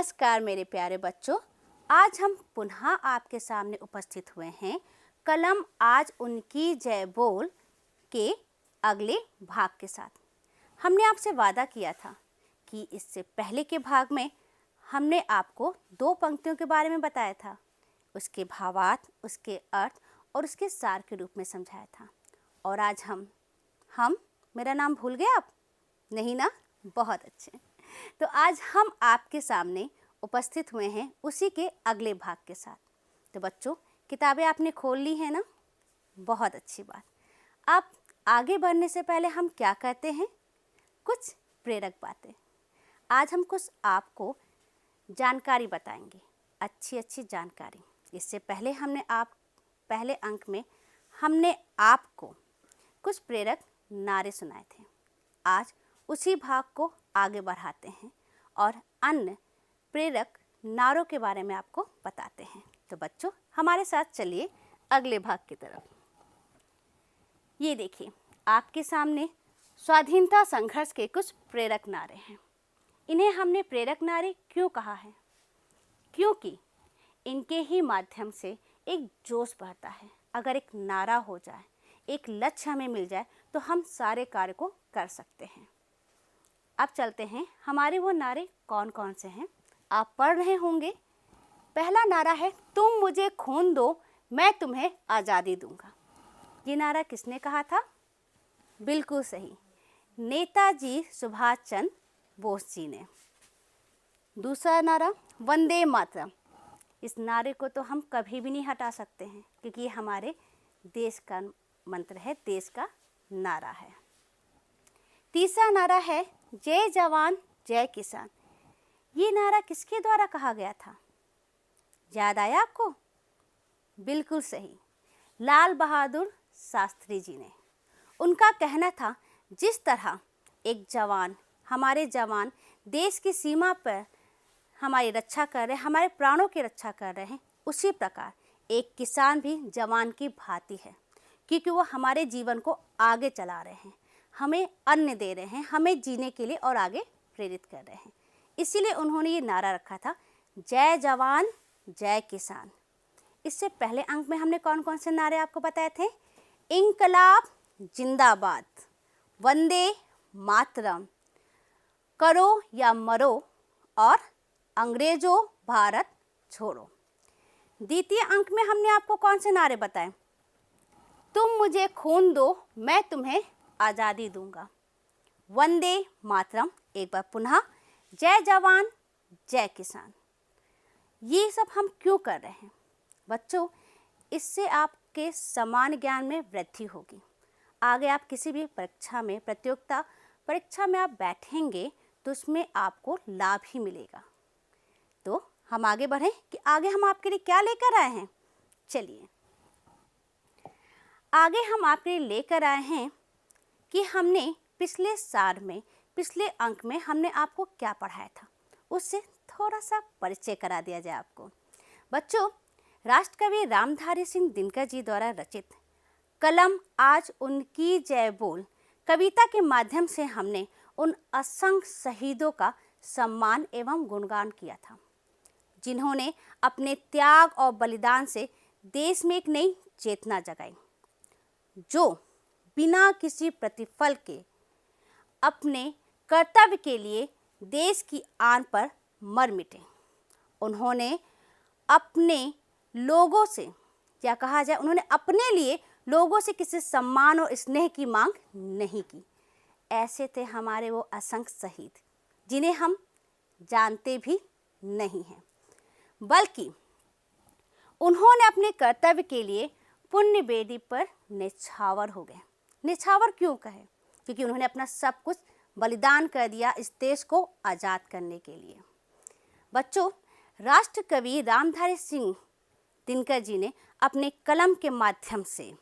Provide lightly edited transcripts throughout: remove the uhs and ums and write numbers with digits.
नमस्कार मेरे प्यारे बच्चों, आज हम पुनः आपके सामने उपस्थित हुए हैं कलम आज उनकी जय बोल के अगले भाग के साथ। हमने आपसे वादा किया था कि इससे पहले के भाग में हमने आपको 2 पंक्तियों के बारे में बताया था, उसके भावार्थ, उसके अर्थ और उसके सार के रूप में समझाया था। और आज हम मेरा नाम भूल गए आप? नहीं ना? बहुत अच्छे। तो आज हम आपके सामने उपस्थित हुए हैं उसी के अगले भाग के साथ। तो बच्चों, किताबें आपने खोल ली है ना? बहुत अच्छी बात। अब आगे बढ़ने से पहले हम क्या करते हैं? कुछ प्रेरक बातें। आज हम कुछ आपको जानकारी बताएंगे, अच्छी जानकारी। इससे पहले पहले अंक में हमने आपको कुछ प्रेरक नारे सुनाए थे। आज उसी भाग को आगे बढ़ाते हैं और अन्य प्रेरक नारों के बारे में आपको बताते हैं। तो बच्चों, हमारे साथ चलिए अगले भाग की तरफ। ये देखिए, आपके सामने स्वाधीनता संघर्ष के कुछ प्रेरक नारे हैं। इन्हें हमने प्रेरक नारे क्यों कहा है? क्योंकि इनके ही माध्यम से एक जोश बढ़ता है। अगर एक नारा हो जाए, एक लक्ष्य हमें मिल जाए, तो हम सारे कार्य को कर सकते हैं। अब चलते हैं, हमारे वो नारे कौन कौन से हैं आप पढ़ रहे होंगे। पहला नारा है, तुम मुझे खून दो, मैं तुम्हें आज़ादी दूंगा। ये नारा किसने कहा था? बिल्कुल सही, नेताजी सुभाष चंद्र बोस जी ने। दूसरा नारा, वंदे मातरम। इस नारे को तो हम कभी भी नहीं हटा सकते हैं, क्योंकि ये हमारे देश का मंत्र है, देश का नारा है। तीसरा नारा है, जय जवान जय किसान। ये नारा किसके द्वारा कहा गया था? याद आया आपको? बिल्कुल सही, लाल बहादुर शास्त्री जी ने। उनका कहना था, जिस तरह एक जवान, हमारे जवान देश की सीमा पर हमारी रक्षा कर रहे हैं, हमारे प्राणों की रक्षा कर रहे हैं, उसी प्रकार एक किसान भी जवान की भांति है, क्योंकि वो हमारे जीवन को आगे चला रहे हैं, हमें अन्न दे रहे हैं, हमें जीने के लिए और आगे प्रेरित कर रहे हैं। इसीलिए उन्होंने ये नारा रखा था, जय जवान जय किसान। इससे पहले अंक में हमने कौन कौन से नारे आपको बताए थे? इंकलाब जिंदाबाद, वंदे मातरम, करो या मरो और अंग्रेजों भारत छोड़ो। द्वितीय अंक में हमने आपको कौन से नारे बताए? तुम मुझे खून दो, मैं तुम्हें आज़ादी दूंगा, वंदे मातरम, एक बार पुनः जय जवान जय किसान। ये सब हम क्यों कर रहे हैं? बच्चों, इससे आपके समान ज्ञान में वृद्धि होगी। आगे आप किसी भी परीक्षा में, प्रतियोगिता परीक्षा में आप बैठेंगे तो उसमें आपको लाभ ही मिलेगा। तो हम आगे बढ़ें कि आगे हम आपके लिए क्या लेकर आए हैं। चलिए, आगे हम आपके लिए लेकर आए हैं कि हमने पिछले सार में, पिछले अंक में हमने आपको क्या पढ़ाया था, उससे थोड़ा सा परिचय करा दिया जाए आपको। बच्चों, राष्ट्रकवि रामधारी सिंह दिनकर जी द्वारा रचित कलम आज उनकी जय बोल कविता के माध्यम से हमने उन असंख्य शहीदों का सम्मान एवं गुणगान किया था, जिन्होंने अपने त्याग और बलिदान से देश में एक नई चेतना जगाई, जो बिना किसी प्रतिफल के अपने कर्तव्य के लिए देश की आन पर मर मिटे। उन्होंने अपने लोगों से, या कहा जाए उन्होंने अपने लिए लोगों से किसी सम्मान और स्नेह की मांग नहीं की। ऐसे थे हमारे वो असंख्य शहीद, जिन्हें हम जानते भी नहीं हैं, बल्कि उन्होंने अपने कर्तव्य के लिए पुण्य वेदी पर निछावर हो गए। निछावर क्यों कहे? क्योंकि उन्होंने अपना सब कुछ बलिदान कर दिया इस देश को आज़ाद करने के लिए। बच्चों, राष्ट्रकवि रामधारी सिंह दिनकर जी ने अपने कलम के माध्यम से,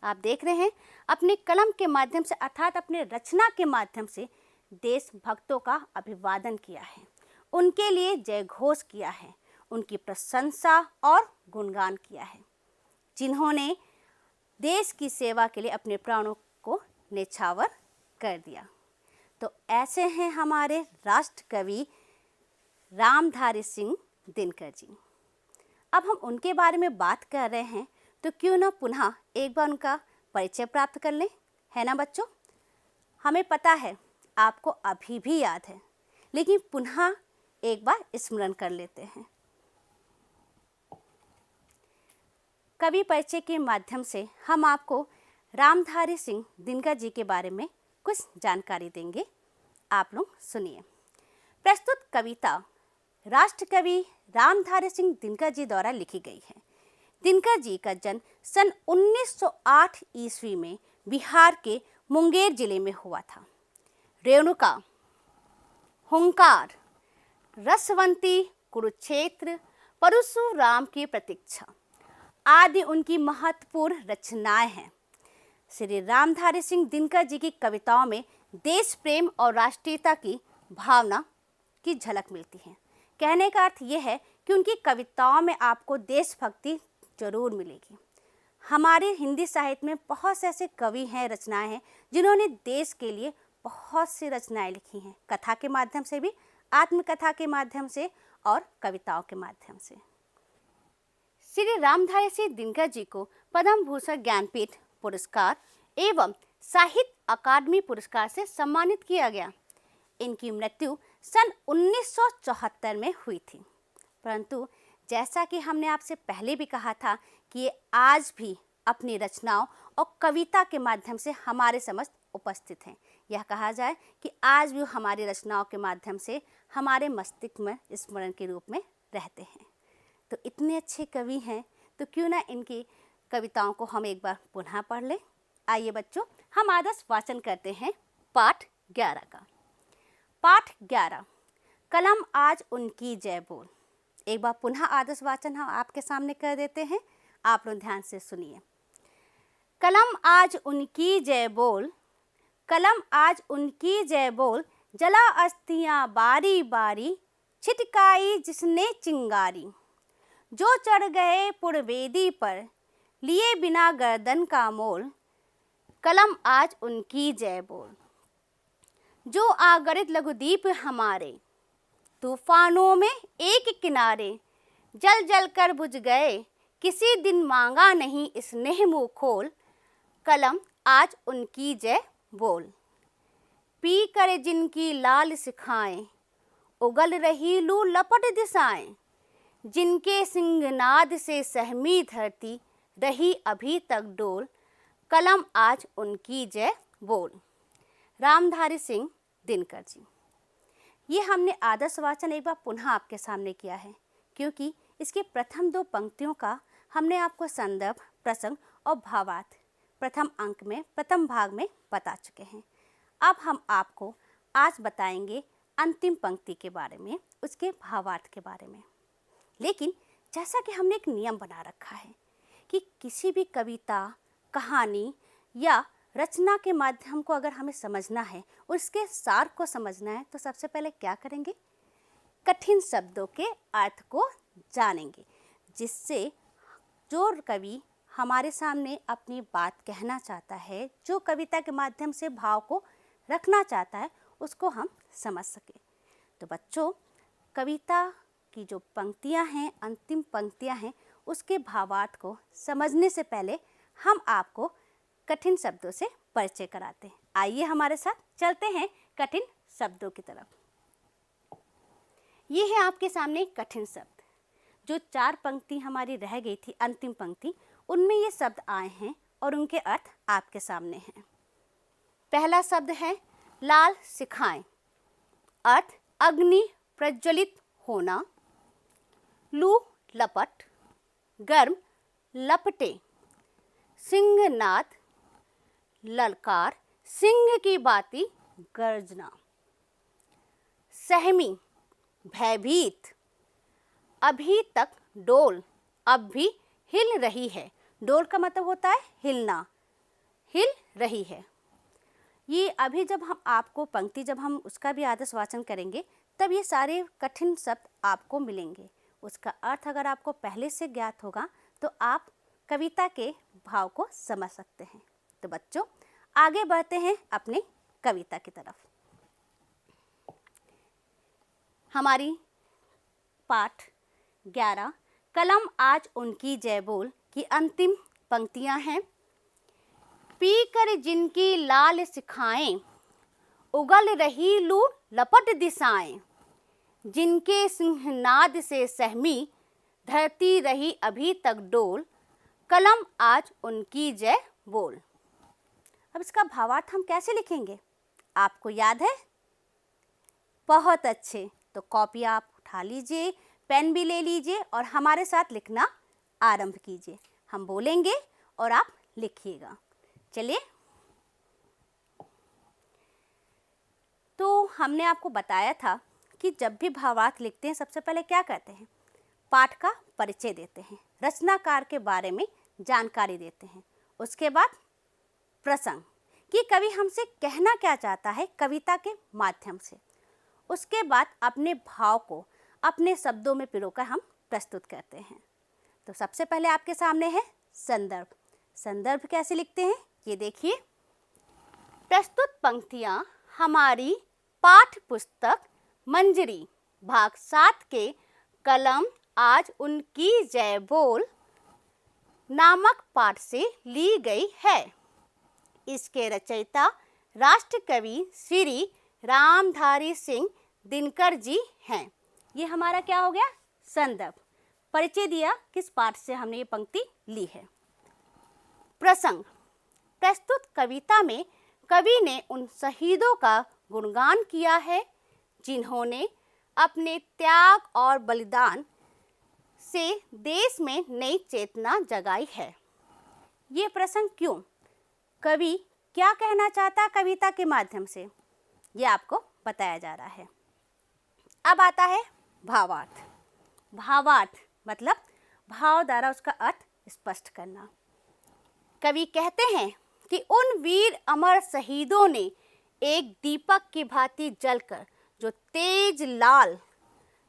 आप देख रहे हैं, अपने कलम के माध्यम से अर्थात अपने रचना के माध्यम से देशभक्तों का अभिवादन किया है, उनके लिए जय घोष किया है, उनकी प्रशंसा और गुणगान किया है, जिन्होंने देश की सेवा के लिए अपने प्राणों को न्यौछावर कर दिया। तो ऐसे हैं हमारे राष्ट्र कवि रामधारी सिंह दिनकर जी। अब हम उनके बारे में बात कर रहे हैं तो क्यों ना पुनः एक बार उनका परिचय प्राप्त कर लें, है ना बच्चों। हमें पता है आपको अभी भी याद है, लेकिन पुनः एक बार स्मरण कर लेते हैं। कवि परिचय के माध्यम से हम आपको रामधारी सिंह दिनकर जी के बारे में कुछ जानकारी देंगे। आप लोग सुनिए। प्रस्तुत कविता राष्ट्रकवि रामधारी सिंह दिनकर जी द्वारा लिखी गई है। दिनकर जी का जन्म सन 1908 ईस्वी में बिहार के मुंगेर जिले में हुआ था। रेणुका, हुंकार, रसवंती, कुरुक्षेत्र, परशुराम की प्रतीक्षा आदि उनकी महत्वपूर्ण रचनाएं हैं। श्री रामधारी सिंह दिनकर जी की कविताओं में देश प्रेम और राष्ट्रीयता की भावना की झलक मिलती है। कहने का अर्थ यह है कि उनकी कविताओं में आपको देशभक्ति जरूर मिलेगी। हमारे हिंदी साहित्य में बहुत से ऐसे कवि हैं, रचनाएं हैं, जिन्होंने देश के लिए बहुत सी रचनाएं लिखी हैं, कथा के माध्यम से भी, आत्मकथा के माध्यम से और कविताओं के माध्यम से। श्री रामधारी सिंह दिनकर जी को पद्म भूषण ज्ञानपीठ पुरस्कार एवं साहित्य अकादमी पुरस्कार से सम्मानित किया गया। इनकी मृत्यु सन 1974 में हुई थी, परंतु जैसा कि हमने आपसे पहले भी कहा था कि ये आज भी अपनी रचनाओं और कविता के माध्यम से हमारे समक्ष उपस्थित हैं। यह कहा जाए कि आज भी हमारी रचनाओं के माध्यम से हमारे मस्तिष्क में स्मरण के रूप में रहते हैं। तो इतने अच्छे कवि हैं, तो क्यों ना इनकी कविताओं को हम एक बार पुनः पढ़ लें। आइए बच्चों, हम आदर्श वाचन करते हैं पाठ 11 का। पाठ 11, कलम आज उनकी जय बोल। एक बार पुनः आदर्श वाचन हम आपके सामने कर देते हैं, आप लोग ध्यान से सुनिए। कलम आज उनकी जय बोल, कलम आज उनकी जय बोल, जला अस्थियां बारी बारी, छिटकाई जिसने चिंगारी। जो चढ़ गए पुरवेदी पर, लिए बिना गर्दन का मोल, कलम आज उनकी जय बोल। जो आगरित लघुदीप हमारे, तूफानों में एक किनारे, जल जल कर बुझ गए, किसी दिन मांगा नहीं स्नेह मुँह खोल, कलम आज उनकी जय बोल। पी कर जिनकी लाल सिखाएं, उगल रही लू लपट दिशाएं, जिनके सिंहनाद से सहमी धरती, रही अभी तक डोल, कलम आज उनकी जय बोल। रामधारी सिंह दिनकर जी। ये हमने आदर्श वाचन एक बार पुनः आपके सामने किया है, क्योंकि इसके प्रथम 2 पंक्तियों का हमने आपको संदर्भ, प्रसंग और भावार्थ प्रथम अंक में, प्रथम भाग में बता चुके हैं। अब हम आपको आज बताएंगे अंतिम पंक्ति के बारे में, उसके भावार्थ के बारे में। लेकिन जैसा कि हमने एक नियम बना रखा है कि किसी भी कविता, कहानी या रचना के माध्यम को अगर हमें समझना है, उसके सार को समझना है, तो सबसे पहले क्या करेंगे? कठिन शब्दों के अर्थ को जानेंगे, जिससे जो कवि हमारे सामने अपनी बात कहना चाहता है, जो कविता के माध्यम से भाव को रखना चाहता है, उसको हम समझ सके। तो बच्चों, कविता की जो पंक्तियां हैं, अंतिम पंक्तियां हैं, उसके भावार्थ को समझने से पहले हम आपको कठिन शब्दों से परिचय कराते हैं। आइए हमारे साथ चलते हैं कठिन शब्दों की तरफ। ये है आपके सामने कठिन शब्द। जो 4 पंक्ति हमारी रह गई थी, अंतिम पंक्ति, उनमें ये शब्द आए हैं और उनके अर्थ आपके सामने हैं। पहला शब्द है लाल सिखाएं। अर्थ अग्नि प्रज्वलित होना, लू लपट, गर्म लपटे, सिंहनाद ललकार, सिंह की बाती गर्जना, सहमी भयभीत, अभी तक डोल, अब भी हिल रही है। डोल का मतलब होता है हिलना, हिल रही है। ये अभी जब हम आपको पंक्ति, जब हम उसका भी आदर्श वाचन करेंगे, तब ये सारे कठिन शब्द आपको मिलेंगे। उसका अर्थ अगर आपको पहले से ज्ञात होगा तो आप कविता के भाव को समझ सकते हैं। तो बच्चों, आगे बढ़ते हैं अपने कविता की तरफ। हमारी पाठ 11 कलम आज उनकी जय बोल की अंतिम पंक्तियां हैं। पी कर जिनकी लाल सिखाएं, उगल रही लू लपट दिशाएं, जिनके सिंहनाद से सहमी धरती रही अभी तक डोल, कलम आज उनकी जय बोल। अब इसका भावार्थ हम कैसे लिखेंगे, आपको याद है? बहुत अच्छे, तो कॉपी आप उठा लीजिए, पेन भी ले लीजिए और हमारे साथ लिखना आरंभ कीजिए। हम बोलेंगे और आप लिखिएगा। चलिए, तो हमने आपको बताया था कि जब भी भावार्थ लिखते हैं सबसे पहले क्या करते हैं, पाठ का परिचय देते हैं, रचनाकार के बारे में जानकारी देते हैं। उसके बाद प्रसंग कि कवि हमसे कहना क्या चाहता है कविता के माध्यम से। उसके बाद अपने भाव को अपने शब्दों में पिरोकर हम प्रस्तुत करते हैं। तो सबसे पहले आपके सामने है संदर्भ। संदर्भ कैसे लिखते हैं ये देखिए। प्रस्तुत पंक्तियाँ हमारी पाठ पुस्तक मंजरी भाग 7 के कलम आज उनकी जय बोल नामक पाठ से ली गई है। इसके रचयिता राष्ट्र कवि श्री रामधारी सिंह दिनकर जी हैं। ये हमारा क्या हो गया, संदर्भ, परिचय दिया किस पाठ से हमने ये पंक्ति ली है। प्रसंग, प्रस्तुत कविता में कवि ने उन शहीदों का गुणगान किया है जिन्होंने अपने त्याग और बलिदान से देश में नई चेतना जगाई है। ये प्रसंग क्यों, कवि क्या कहना चाहता कविता के माध्यम से, ये आपको बताया जा रहा है। अब आता है भावार्थ। भावार्थ मतलब भाव द्वारा उसका अर्थ स्पष्ट करना। कवि कहते हैं कि उन वीर अमर शहीदों ने एक दीपक की भांति जलकर जो तेज लाल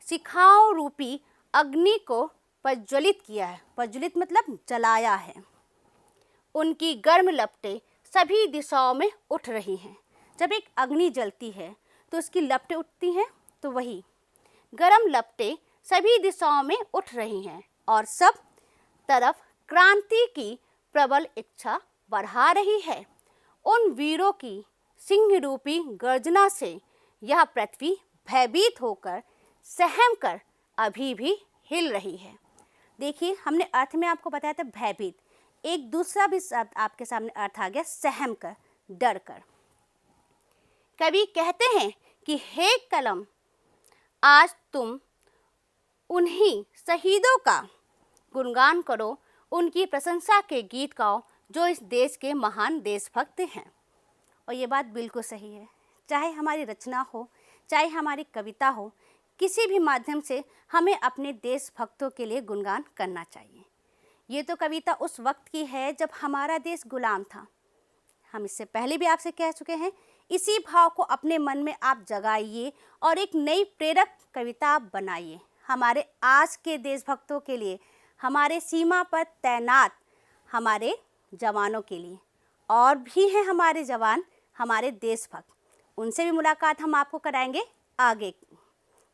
शिखाओं रूपी अग्नि को प्रज्वलित किया है। प्रज्वलित मतलब जलाया है। उनकी गर्म लपटें सभी दिशाओं में उठ रही हैं। जब एक अग्नि जलती है तो उसकी लपटें उठती हैं, तो वही गर्म लपटें सभी दिशाओं में उठ रही हैं और सब तरफ क्रांति की प्रबल इच्छा बढ़ा रही है। उन वीरों की सिंह रूपी गर्जना से यह पृथ्वी भयभीत होकर सहम कर अभी भी हिल रही है। देखिए, हमने अर्थ में आपको बताया था भयभीत, एक दूसरा भी शब्द आपके सामने अर्थ आ गया सहम कर, डर कर। कवि कहते हैं कि हे कलम, आज तुम उन्हीं शहीदों का गुणगान करो, उनकी प्रशंसा के गीत गाओ जो इस देश के महान देशभक्त हैं। और ये बात बिल्कुल सही है। चाहे हमारी रचना हो, चाहे हमारी कविता हो, किसी भी माध्यम से हमें अपने देशभक्तों के लिए गुणगान करना चाहिए। ये तो कविता उस वक्त की है जब हमारा देश गुलाम था। हम इससे पहले भी आपसे कह चुके हैं, इसी भाव को अपने मन में आप जगाइए और एक नई प्रेरक कविता आप बनाइए हमारे आज के देशभक्तों के लिए, हमारे सीमा पर तैनात हमारे जवानों के लिए। और भी हैं हमारे जवान, हमारे देशभक्त, उनसे भी मुलाकात हम आपको कराएंगे आगे।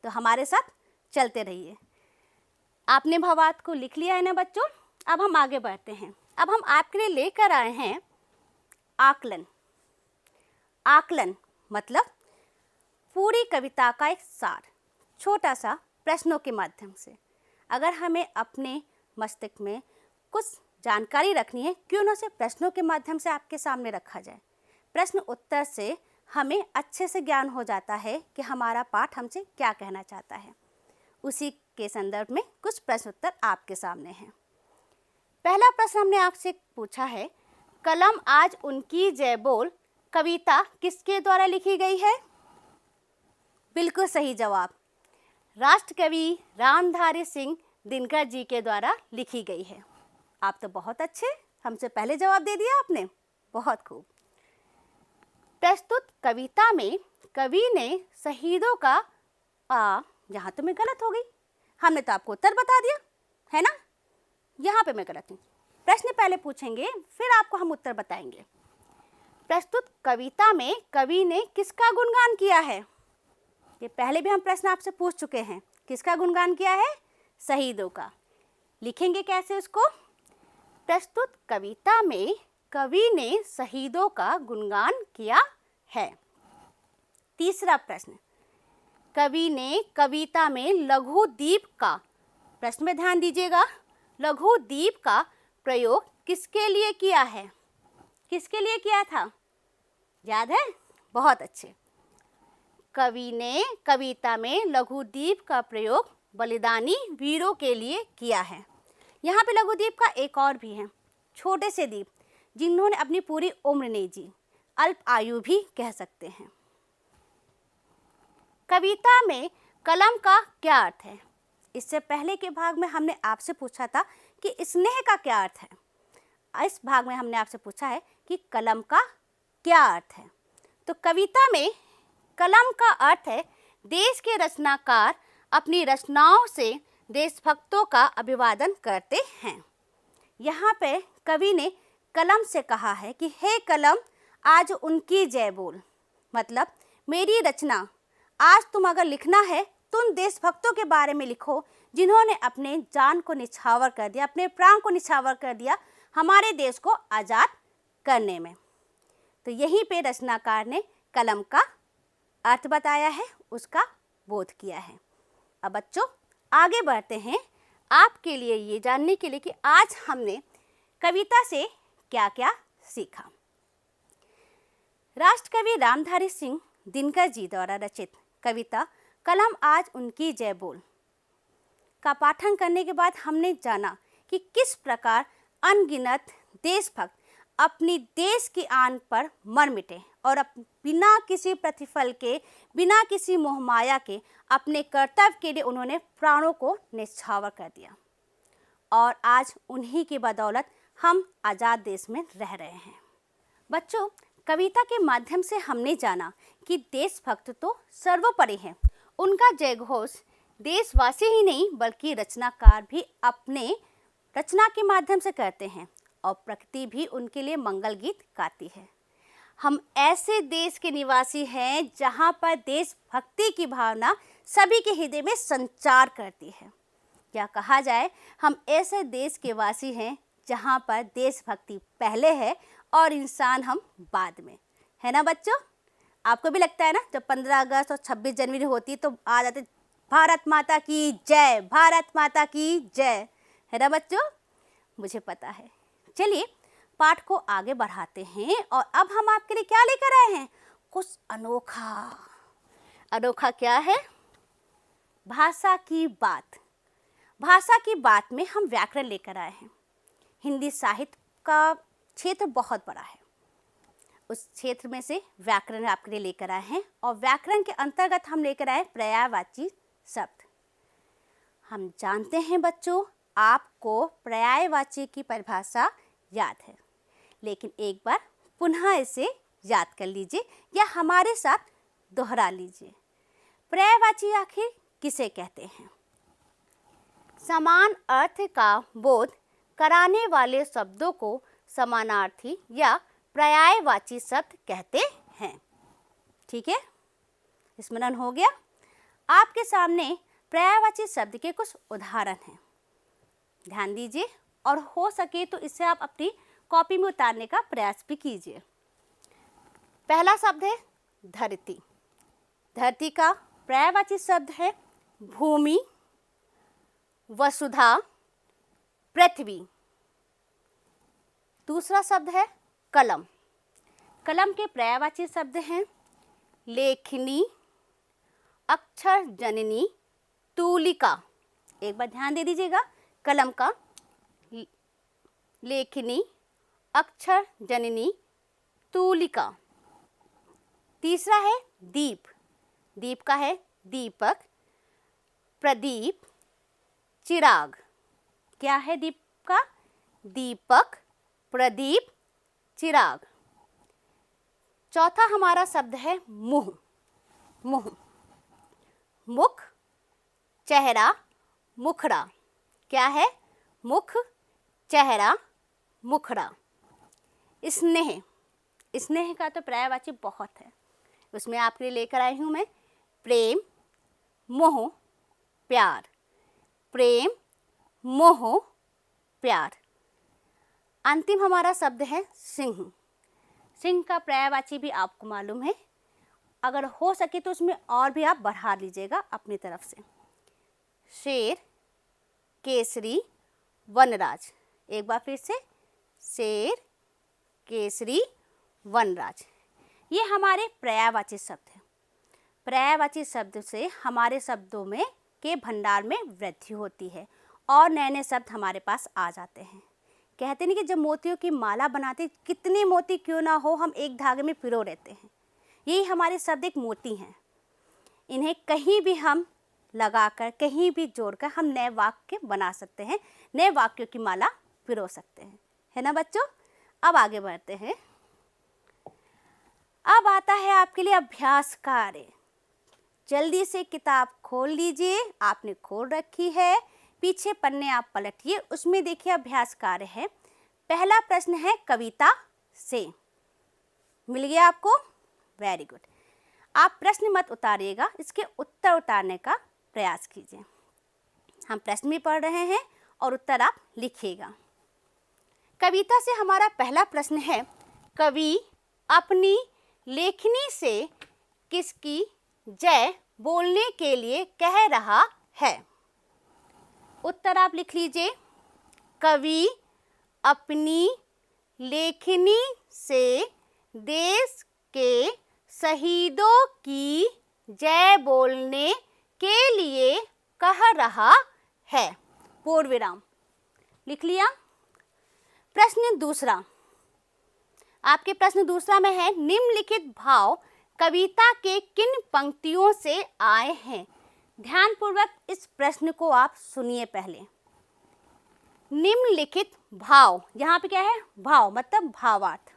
तो हमारे साथ चलते रहिए। आपने भावार्थ को लिख लिया है ना बच्चों? अब हम आगे बढ़ते हैं। अब हम आपके लिए लेकर आए हैं आकलन। आकलन मतलब पूरी कविता का एक सार, छोटा सा प्रश्नों के माध्यम से। अगर हमें अपने मस्तिष्क में कुछ जानकारी रखनी है, क्यों ना उसे प्रश्नों के माध्यम से आपके सामने रखा जाए। प्रश्न उत्तर से हमें अच्छे से ज्ञान हो जाता है कि हमारा पाठ हमसे क्या कहना चाहता है। उसी के संदर्भ में कुछ प्रश्न उत्तर आपके सामने हैं। पहला प्रश्न हमने आपसे पूछा है, कलम आज उनकी जय बोल कविता किसके द्वारा लिखी गई है? बिल्कुल सही जवाब, राष्ट्र कवि रामधारी सिंह दिनकर जी के द्वारा लिखी गई है। आप तो बहुत अच्छे, हमसे पहले जवाब दे दिया आपने, बहुत खूब। प्रस्तुत कविता में कवि ने शहीदों का यहाँ तो मैं गलत हो गई, हमने तो आपको उत्तर बता दिया है ना, यहाँ पे मैं गलत हूँ। प्रश्न पहले पूछेंगे फिर आपको हम उत्तर बताएंगे। प्रस्तुत कविता में कवि ने किसका गुणगान किया है? ये पहले भी हम प्रश्न आपसे पूछ चुके हैं, किसका गुणगान किया है? शहीदों का। लिखेंगे कैसे उसको? प्रस्तुत कविता में कवि ने शहीदों का गुणगान किया है। तीसरा प्रश्न, कवि ने कविता में लघु दीप का, प्रश्न में ध्यान दीजिएगा, लघु दीप का प्रयोग किसके लिए किया है? किसके लिए किया था? याद है? बहुत अच्छे। कवि ने कविता में लघु दीप का प्रयोग बलिदानी वीरों के लिए किया है। यहाँ पे लघु दीप का एक और भी है, छोटे से दीप जिन्होंने अपनी पूरी उम्र नहीं जी, अल्प आयु भी कह सकते हैं। कविता में कलम का क्या अर्थ है? इससे पहले के भाग में हमने आपसे पूछा था कि स्नेह का क्या अर्थ है। इस भाग में हमने आपसे पूछा है कि कलम का क्या अर्थ है। तो कविता में कलम का अर्थ है देश के रचनाकार अपनी रचनाओं से देशभक्तों का अभिवादन करते हैं। यहाँ पे कवि ने कलम से कहा है कि हे कलम आज उनकी जय बोल, मतलब मेरी रचना आज तुम अगर लिखना है तो उन देशभक्तों के बारे में लिखो जिन्होंने अपने जान को निछावर कर दिया, अपने प्राण को निछावर कर दिया हमारे देश को आज़ाद करने में। तो यहीं पे रचनाकार ने कलम का अर्थ बताया है, उसका बोध किया है। अब बच्चों आगे बढ़ते हैं आपके लिए ये जानने के लिए कि आज हमने कविता से क्या क्या सीखा। राष्ट्रकवि रामधारी सिंह दिनकर जी द्वारा रचित कविता कलम आज उनकी जय बोल का पाठन करने के बाद हमने जाना कि किस प्रकार अनगिनत देशभक्त अपनी देश की आन पर मर मिटे और बिना किसी प्रतिफल के, बिना किसी मोहमाया के अपने कर्तव्य के लिए उन्होंने प्राणों को निछावर कर दिया और आज उन्हीं की बदौलत हम आज़ाद देश में रह रहे हैं। बच्चों कविता के माध्यम से हमने जाना कि देशभक्त तो सर्वोपरि हैं। उनका जयघोष देशवासी ही नहीं बल्कि रचनाकार भी अपने रचना के माध्यम से करते हैं और प्रकृति भी उनके लिए मंगल गीत गाती है। हम ऐसे देश के निवासी हैं जहाँ पर देशभक्ति की भावना सभी के हृदय में संचार करती है। क्या कहा जाए, हम ऐसे देश के वासी हैं जहाँ पर देशभक्ति पहले है और इंसान हम बाद में, है ना बच्चों? आपको भी लगता है ना जब 15 अगस्त और 26 जनवरी होती है तो आ जाते भारत माता की जय, भारत माता की जय, है ना बच्चों? मुझे पता है। चलिए पाठ को आगे बढ़ाते हैं और अब हम आपके लिए क्या लेकर आए हैं? कुछ अनोखा। अनोखा क्या है? भाषा की बात। भाषा की बात में हम व्याकरण लेकर आए हैं। हिंदी साहित्य का क्षेत्र बहुत बड़ा है, उस क्षेत्र में से व्याकरण आपके लिए लेकर आए हैं और व्याकरण के अंतर्गत हम लेकर आए पर्यायवाची शब्द। हम जानते हैं बच्चों आपको पर्यायवाची की परिभाषा याद है, लेकिन एक बार पुनः इसे याद कर लीजिए या हमारे साथ दोहरा लीजिए। पर्यायवाची आखिर किसे कहते हैं? समान अर्थ का बोध कराने वाले शब्दों को समानार्थी या पर्यायवाची शब्द कहते हैं। ठीक है, स्मरण हो गया? आपके सामने पर्यायवाची शब्द के कुछ उदाहरण हैं, ध्यान दीजिए और हो सके तो इसे आप अपनी कॉपी में उतारने का प्रयास भी कीजिए। पहला शब्द है धरती। धरती का पर्यायवाची शब्द है भूमि, वसुधा, पृथ्वी। दूसरा शब्द है कलम। कलम के पर्यायवाची शब्द हैं लेखनी, अक्षर जननी, तूलिका। एक बार ध्यान दे दीजिएगा, कलम का लेखनी, अक्षर जननी, तूलिका। तीसरा है दीप। दीप का है दीपक, प्रदीप, चिराग। क्या है दीप का? दीपक, प्रदीप, चिराग। चौथा हमारा शब्द है मुंह। मुंह, मुख, चेहरा, मुखड़ा। क्या है? मुख, चेहरा, मुखड़ा। स्नेह। स्नेह का तो पर्यायवाची बहुत है, उसमें आपके लिए लेकर आई हूँ मैं प्रेम, मोह, प्यार, प्रेम, मोह, प्यार। अंतिम हमारा शब्द है सिंह। सिंह का पर्यायवाची भी आपको मालूम है, अगर हो सके तो उसमें और भी आप बढ़ा लीजिएगा अपनी तरफ से। शेर, केसरी, वनराज। एक बार फिर से, शेर, केसरी, वनराज। ये हमारे पर्यायवाची शब्द हैं। पर्यायवाची शब्द से हमारे शब्दों में के भंडार में वृद्धि होती है और नए नए शब्द हमारे पास आ जाते हैं। कहते नहीं कि जब मोतियों की माला बनाते, कितने मोती क्यों ना हो, हम एक धागे में पिरो रहते हैं। यही हमारे शब्द एक मोती हैं। इन्हें कहीं भी हम लगाकर, कहीं भी जोड़कर हम नए वाक्य बना सकते हैं, नए वाक्यों की माला पिरो सकते हैं, है ना बच्चों। अब आगे बढ़ते हैं। अब आता है आपके लिए अभ्यास कार्य। जल्दी से किताब खोल लीजिए, आपने खोल रखी है, पीछे पन्ने आप पलटिए, उसमें देखिए अभ्यास कार्य है। पहला प्रश्न है कविता से। मिल गया आपको? Very good. आप प्रश्न मत उतारिएगा, इसके उत्तर उतारने का प्रयास कीजिए। हम प्रश्न भी पढ़ रहे हैं और उत्तर आप लिखिएगा। कविता से हमारा पहला प्रश्न है, कवि अपनी लेखनी से किसकी जय बोलने के लिए कह रहा है? उत्तर आप लिख लीजिए। कवि अपनी लेखनी से देश के शहीदों की जय बोलने के लिए कह रहा है। पूर्ण विराम। लिख लिया। प्रश्न दूसरा, आपके प्रश्न दूसरा में है, निम्नलिखित भाव कविता के किन पंक्तियों से आए हैं? ध्यानपूर्वक इस प्रश्न को आप सुनिए पहले। निम्नलिखित भाव, यहाँ पे क्या है? भाव मतलब भावार्थ।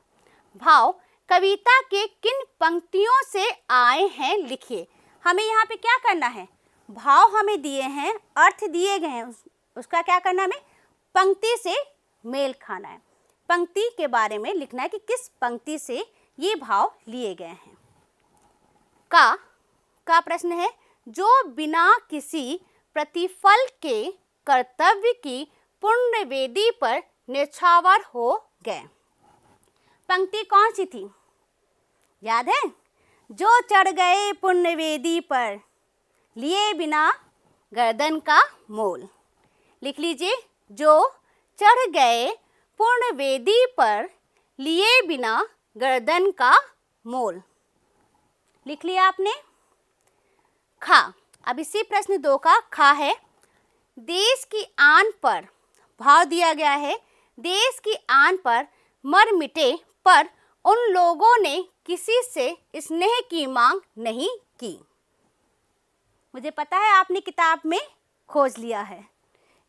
भाव कविता के किन पंक्तियों से आए हैं लिखिए। हमें यहाँ पे क्या करना है? भाव हमें दिए हैं, अर्थ दिए गए हैं, उसका क्या करना है? हमें पंक्ति से मेल खाना है। पंक्ति के बारे में लिखना है कि किस पंक्ति से ये भाव लिए गए हैं। का प्रश्न है, जो बिना किसी प्रतिफल के कर्तव्य की पुण्य वेदी पर न्यौछावर हो गए। पंक्ति कौन सी थी? याद है? जो चढ़ गए पुण्य वेदी पर, लिए बिना गर्दन का मोल। लिख लीजिए, जो चढ़ गए पुण्य वेदी पर, लिए बिना गर्दन का मोल। लिख लिया आपने। खा, अब इसी प्रश्न 2 का खा है, देश की आन पर, भाव दिया गया है, देश की आन पर मर मिटे पर उन लोगों ने किसी से स्नेह की मांग नहीं की। मुझे पता है आपने किताब में खोज लिया है,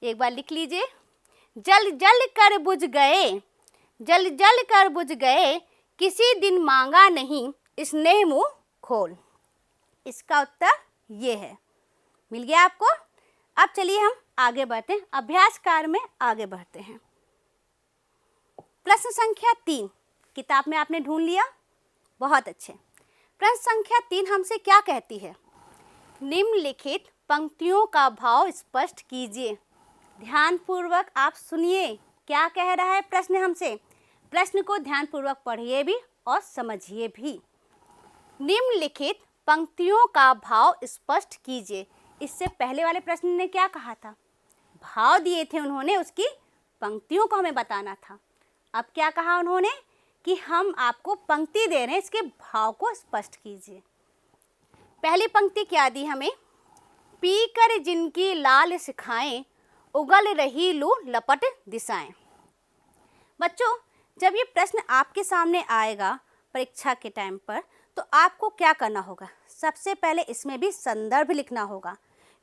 एक बार लिख लीजिए। जल जल कर बुझ गए, जल जल कर बुझ गए, किसी दिन मांगा नहीं स्नेह मुँह खोल। इसका उत्तर ये है। मिल गया आपको? अब चलिए हम आगे बढ़ते हैं, अभ्यास कार्य में आगे बढ़ते हैं। प्रश्न संख्या 3 किताब में आपने ढूंढ लिया, बहुत अच्छे। प्रश्न संख्या 3 हमसे क्या कहती है? निम्नलिखित पंक्तियों का भाव स्पष्ट कीजिए। ध्यानपूर्वक आप सुनिए, क्या कह रहा है प्रश्न हमसे। प्रश्न को ध्यानपूर्वक पढ़िए भी और समझिए भी। निम्नलिखित पंक्तियों का भाव स्पष्ट कीजिए। इससे पहले वाले प्रश्न ने क्या कहा था? भाव दिए थे उन्होंने, उसकी पंक्तियों को हमें बताना था। अब क्या कहा उन्होंने कि हम आपको पंक्ति दे रहे हैं, इसके भाव को स्पष्ट कीजिए। पहली पंक्ति क्या दी हमें? पीकर जिनकी लाल सिखाएं, उगल रही लू लपट दिशाएं। बच्चों, जब ये प्रश्न आपके सामने आएगा परीक्षा के टाइम पर, तो आपको क्या करना होगा? सबसे पहले इसमें भी संदर्भ लिखना होगा,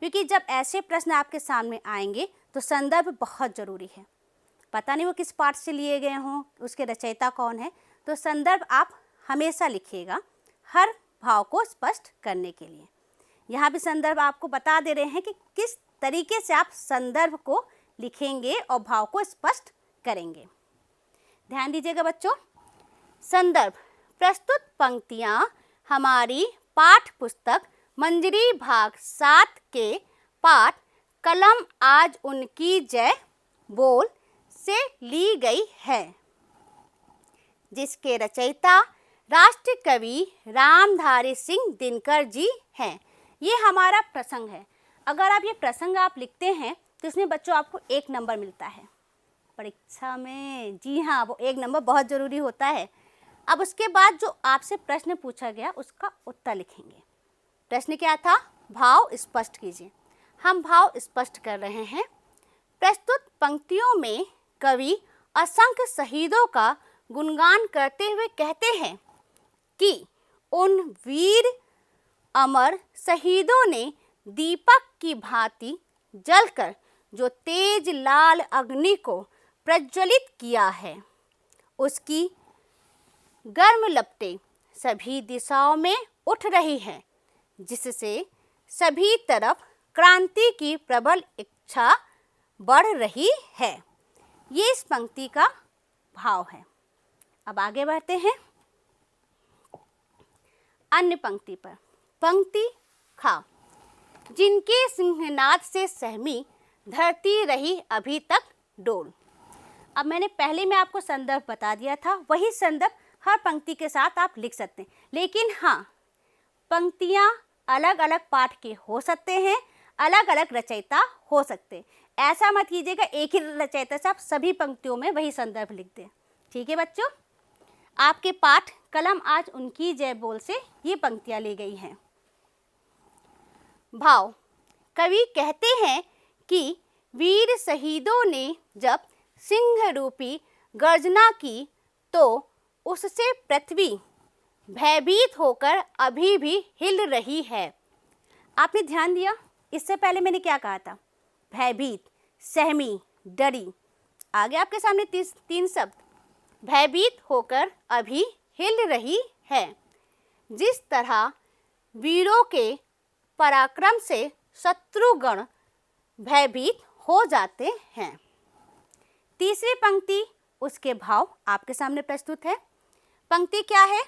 क्योंकि जब ऐसे प्रश्न आपके सामने आएंगे तो संदर्भ बहुत ज़रूरी है। पता नहीं वो किस पाठ से लिए गए हों, उसके रचयिता कौन है, तो संदर्भ आप हमेशा लिखिएगा हर भाव को स्पष्ट करने के लिए। यहाँ भी संदर्भ आपको बता दे रहे हैं कि किस तरीके से आप संदर्भ को लिखेंगे और भाव को स्पष्ट करेंगे। ध्यान दीजिएगा बच्चों। संदर्भ, प्रस्तुत पंक्तियाँ हमारी पाठ पुस्तक मंजरी भाग 7 के पाठ कलम आज उनकी जय बोल से ली गई है, जिसके रचयिता राष्ट्र कवि रामधारी सिंह दिनकर जी हैं। ये हमारा प्रसंग है। अगर आप ये प्रसंग आप लिखते हैं तो इसमें बच्चों आपको 1 नंबर मिलता है परीक्षा में। जी हाँ, वो 1 नंबर बहुत ज़रूरी होता है। अब उसके बाद जो आपसे प्रश्न पूछा गया उसका उत्तर लिखेंगे। प्रश्न क्या था? भाव स्पष्ट कीजिए। हम भाव स्पष्ट कर रहे हैं। प्रस्तुत पंक्तियों में कवि असंख्य शहीदों का गुणगान करते हुए कहते हैं कि उन वीर अमर शहीदों ने दीपक की भांति जलकर जो तेज लाल अग्नि को प्रज्वलित किया है, उसकी गर्म लपटें सभी दिशाओं में उठ रही हैं, जिससे सभी तरफ क्रांति की प्रबल इच्छा बढ़ रही है। ये इस पंक्ति का भाव है। अब आगे बढ़ते हैं अन्य पंक्ति पर। पंक्ति खा, जिनके सिंहनाद से सहमी धरती रही अभी तक डोल। अब मैंने पहले में आपको संदर्भ बता दिया था, वही संदर्भ हर पंक्ति के साथ आप लिख सकते हैं। लेकिन हाँ, पंक्तियाँ अलग अलग पाठ के हो सकते हैं, अलग अलग रचयिता हो सकते हैं। ऐसा मत कीजिएगा एक ही रचयिता से आप सभी पंक्तियों में वही संदर्भ लिख दें। ठीक है बच्चों, आपके पाठ कलम आज उनकी जय बोल से ये पंक्तियाँ ली गई हैं। भाव, कवि कहते हैं कि वीर शहीदों ने जब सिंह रूपी गर्जना की तो उससे पृथ्वी भयभीत होकर अभी भी हिल रही है। आपने ध्यान दिया, इससे पहले मैंने क्या कहा था? भयभीत, सहमी, डरी। आगे आपके सामने 3 शब्द, भयभीत होकर अभी हिल रही है। जिस तरह वीरों के पराक्रम से शत्रुगण भयभीत हो जाते हैं। तीसरी पंक्ति, उसके भाव आपके सामने प्रस्तुत है। पंक्ति क्या है?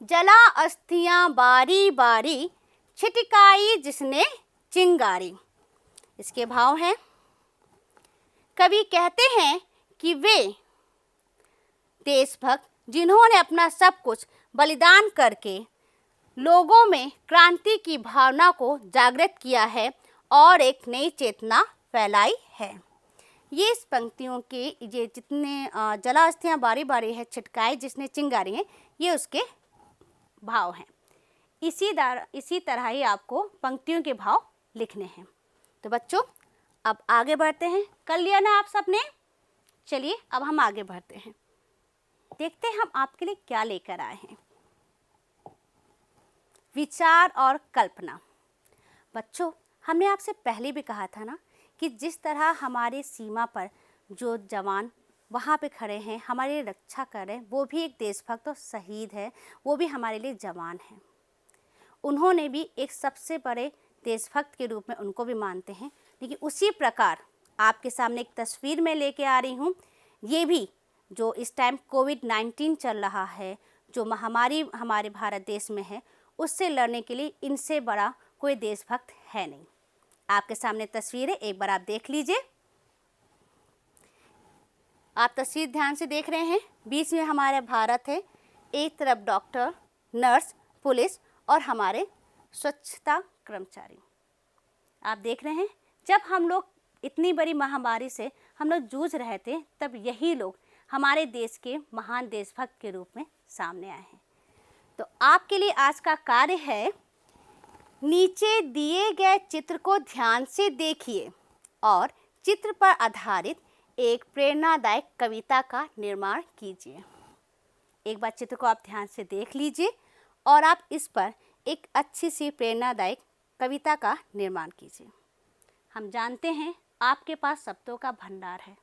जला अस्थियां बारी बारी, छिटकाई जिसने चिंगारी। इसके भाव हैं, कवि कहते हैं कि वे देशभक्त जिन्होंने अपना सब कुछ बलिदान करके लोगों में क्रांति की भावना को जागृत किया है और एक नई चेतना फैलाई है। ये इस पंक्तियों के ये जितने जला अस्थियां बारी बारी है, छिटकाई जिसने चिंगारी है, ये उसके भाव हैं। इसी तरह ही आपको पंक्तियों के भाव लिखने हैं। तो बच्चों अब आगे बढ़ते हैं। कर लिया ना आप सबने? चलिए अब हम आगे बढ़ते हैं, देखते हैं हम आपके लिए क्या लेकर आए हैं। विचार और कल्पना। बच्चों हमने आपसे पहले भी कहा था ना कि जिस तरह हमारे सीमा पर जो जवान वहाँ पे खड़े हैं, हमारे लिए रक्षा कर रहे हैं, वो भी एक देशभक्त और शहीद है, वो भी हमारे लिए जवान हैं। उन्होंने भी एक सबसे बड़े देशभक्त के रूप में उनको भी मानते हैं। लेकिन उसी प्रकार आपके सामने एक तस्वीर में लेके आ रही हूँ। ये भी जो इस टाइम कोविड-19 चल रहा है, जो महामारी हमारे भारत देश में है, उससे लड़ने के लिए इनसे बड़ा कोई देशभक्त है नहीं। आपके सामने तस्वीर है, एक बार आप देख लीजिए। आप तस्वीर ध्यान से देख रहे हैं। बीच में हमारा भारत है, एक तरफ डॉक्टर, नर्स, पुलिस और हमारे स्वच्छता कर्मचारी। आप देख रहे हैं, जब हम लोग इतनी बड़ी महामारी से हम लोग जूझ रहे थे, तब यही लोग हमारे देश के महान देशभक्त के रूप में सामने आए हैं। तो आपके लिए आज का कार्य है, नीचे दिए गए चित्र को ध्यान से देखिए और चित्र पर आधारित एक प्रेरणादायक कविता का निर्माण कीजिए। एक बार चित्र को आप ध्यान से देख लीजिए और आप इस पर एक अच्छी सी प्रेरणादायक कविता का निर्माण कीजिए। हम जानते हैं आपके पास शब्दों का भंडार है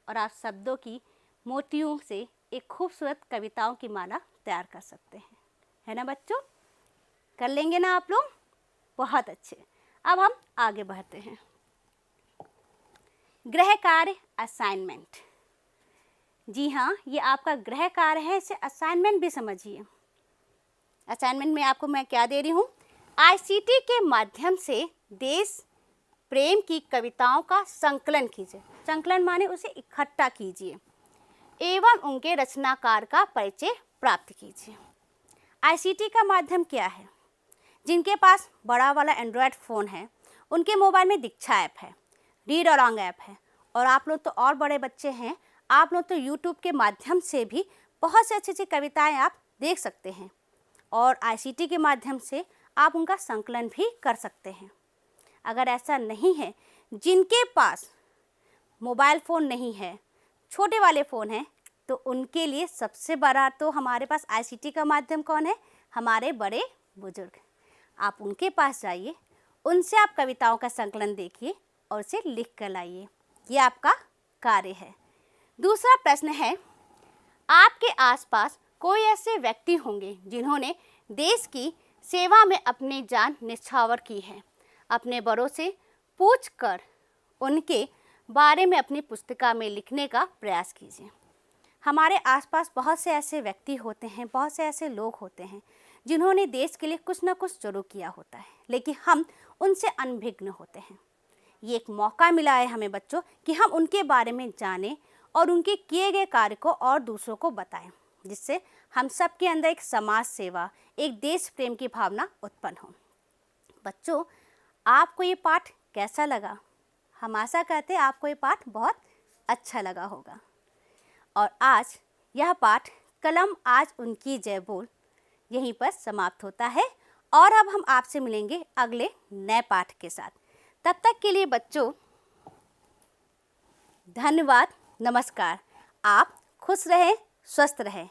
और आप शब्दों की मोतियों से एक खूबसूरत कविताओं की माला तैयार कर सकते हैं, है ना बच्चों? कर लेंगे ना आप लोग? बहुत अच्छे। अब हम आगे बढ़ते हैं। गृह कार्य असाइनमेंट। जी हाँ, ये आपका गृह कार्य है, इसे असाइनमेंट भी समझिए। असाइनमेंट में आपको मैं क्या दे रही हूँ? ICT के माध्यम से देश प्रेम की कविताओं का संकलन कीजिए। संकलन माने उसे इकट्ठा कीजिए एवं उनके रचनाकार का परिचय प्राप्त कीजिए। आईसीटी का माध्यम क्या है? जिनके पास बड़ा वाला एंड्रॉयड फ़ोन है उनके मोबाइल में दीक्षा ऐप है, रीड अलॉन्ग ऐप है, और आप लोग तो और बड़े बच्चे हैं, आप लोग तो यूट्यूब के माध्यम से भी बहुत से अच्छी अच्छी कविताएं आप देख सकते हैं और आईसीटी के माध्यम से आप उनका संकलन भी कर सकते हैं। अगर ऐसा नहीं है, जिनके पास मोबाइल फ़ोन नहीं है, छोटे वाले फ़ोन हैं, तो उनके लिए सबसे बड़ा तो हमारे पास आईसीटी का माध्यम कौन है? हमारे बड़े बुजुर्ग। आप उनके पास जाइए, उनसे आप कविताओं का संकलन देखिए और उसे लिख कर लाइए। ये आपका कार्य है। दूसरा प्रश्न है, आपके आसपास कोई ऐसे व्यक्ति होंगे जिन्होंने देश की सेवा में अपनी जान न्यौछावर की है। अपने बड़ों से पूछकर उनके बारे में अपनी पुस्तिका में लिखने का प्रयास कीजिए। हमारे आसपास बहुत से ऐसे व्यक्ति होते हैं, बहुत से ऐसे लोग होते हैं जिन्होंने देश के लिए कुछ ना कुछ जरूर किया होता है, लेकिन हम उनसे अनभिज्ञ होते हैं। ये एक मौका मिला है हमें बच्चों कि हम उनके बारे में जानें और उनके किए गए कार्य को और दूसरों को बताएं, जिससे हम सब के अंदर एक समाज सेवा, एक देश प्रेम की भावना उत्पन्न हो। बच्चों, आपको ये पाठ कैसा लगा? हम आशा करते हैं आपको ये पाठ बहुत अच्छा लगा होगा। और आज यह पाठ कलम आज उनकी जय बोल यहीं पर समाप्त होता है और अब हम आपसे मिलेंगे अगले नए पाठ के साथ। तब तक के लिए बच्चों धन्यवाद, नमस्कार। आप खुश रहें, स्वस्थ रहें।